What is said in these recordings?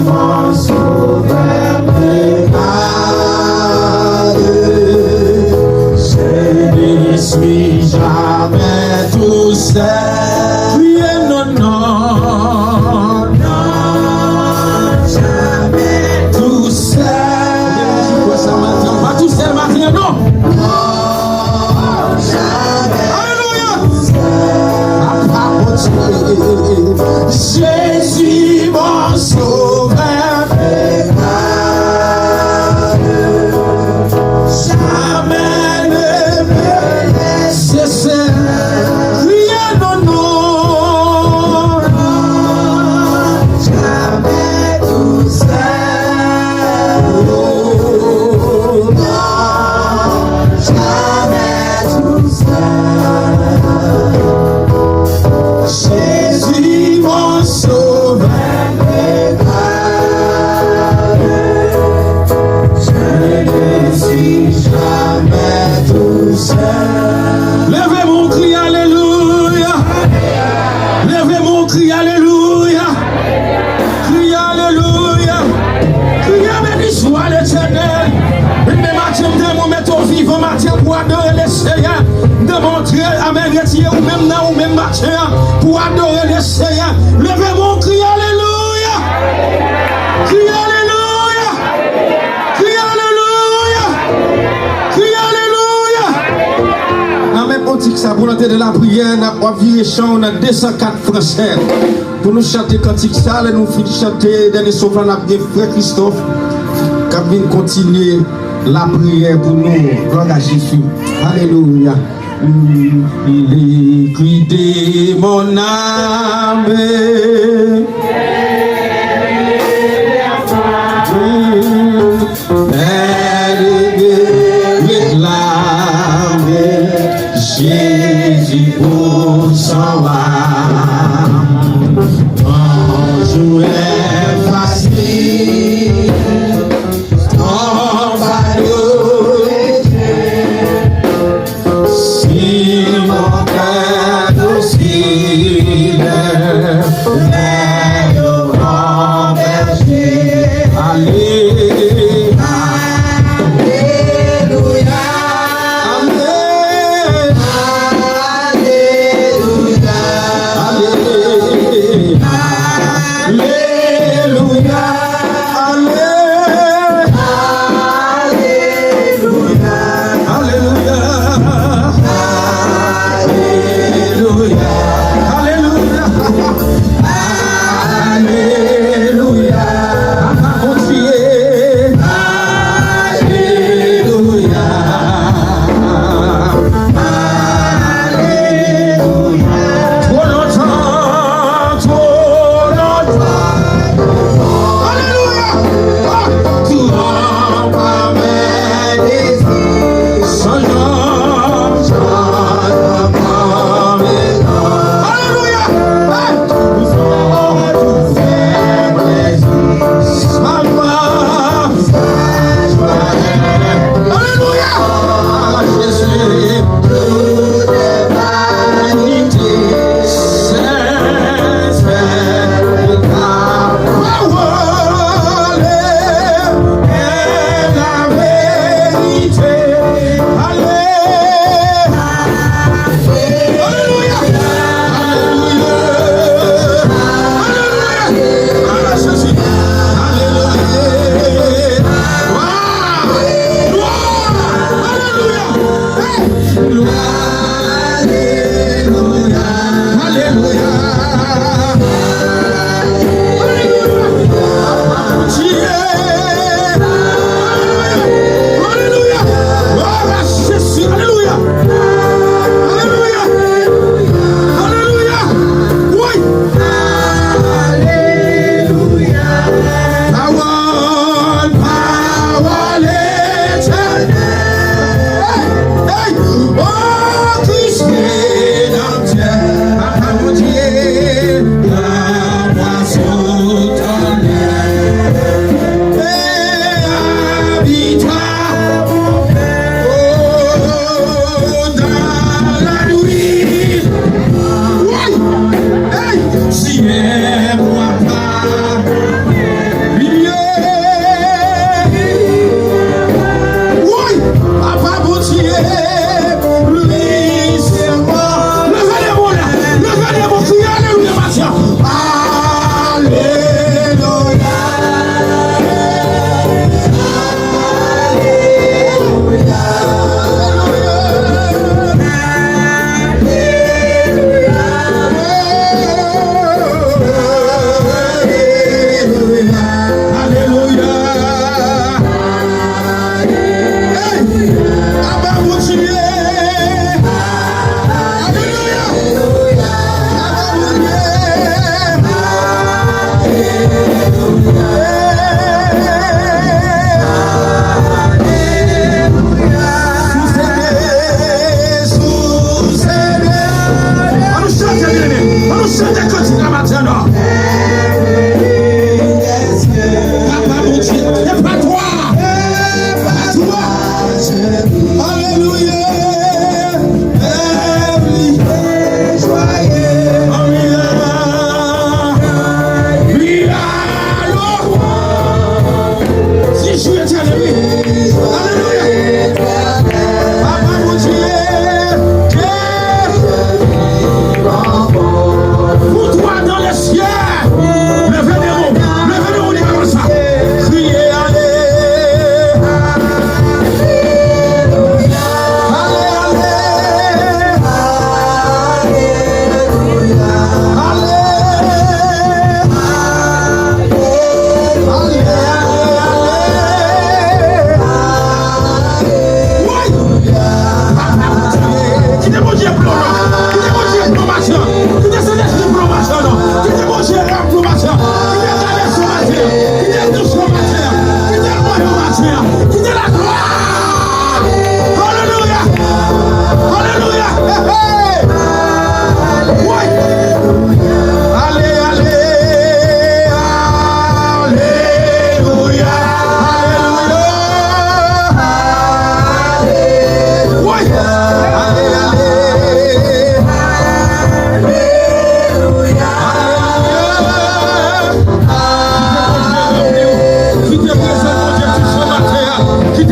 mon sauveur me garde. Je ne suis jamais tout seul. Priez non, non, non, jamais tout seul. Pas tout seul maintenant, non. Non, jamais. Alléluia. Jésus mon sauveur me garde. Jamais ne me laisse seul. Rien non, non, non, jamais tout seul. Oh, non, jamais tout seul. Jésus mon sauveur me garde. Je ne suis jamais tout seul. Levez mon cri, alléluia. Levez mon cri, alléluia. Cri, alléluia. Cri, béni soit l'Éternel. Une matin, de mettre au vivant matin pour adorer le Seigneur. De montrer à mes retiers ou même dans ou même matin pour adorer le Seigneur. Levez mon cri, alléluia. Cri, alléluia. Cri, alléluia. Cri, alléluia. Dans même boutique, ça pour l'entrée de la prière, on a viré chant, on a 204 français. Pour nous chanter cantique ça, nous finissons de chanter dernier sauveur, on a bien frère Christophe qui vient continuer la prière pour nous. Gloire à Jésus. Alléluia. Les cris de mon âme. Elle réclame Jésus pour son âme. Ton jour est facile, ton fardeau est léger. Si mon cœur oscille, mais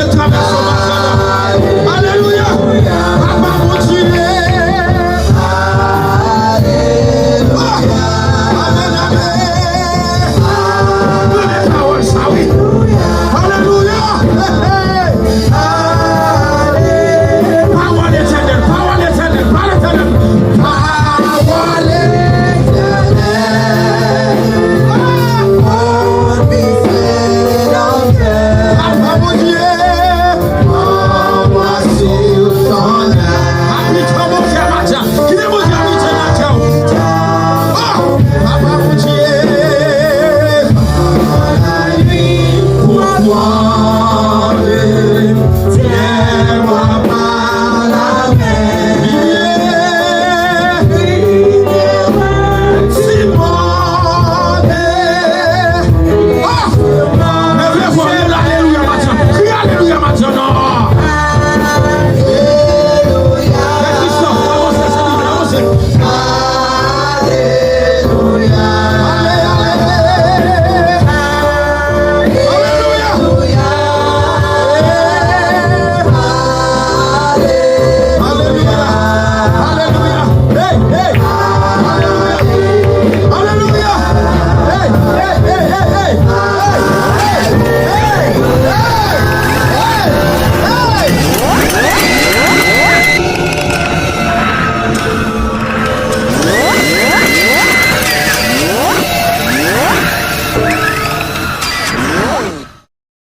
Dieu travaille.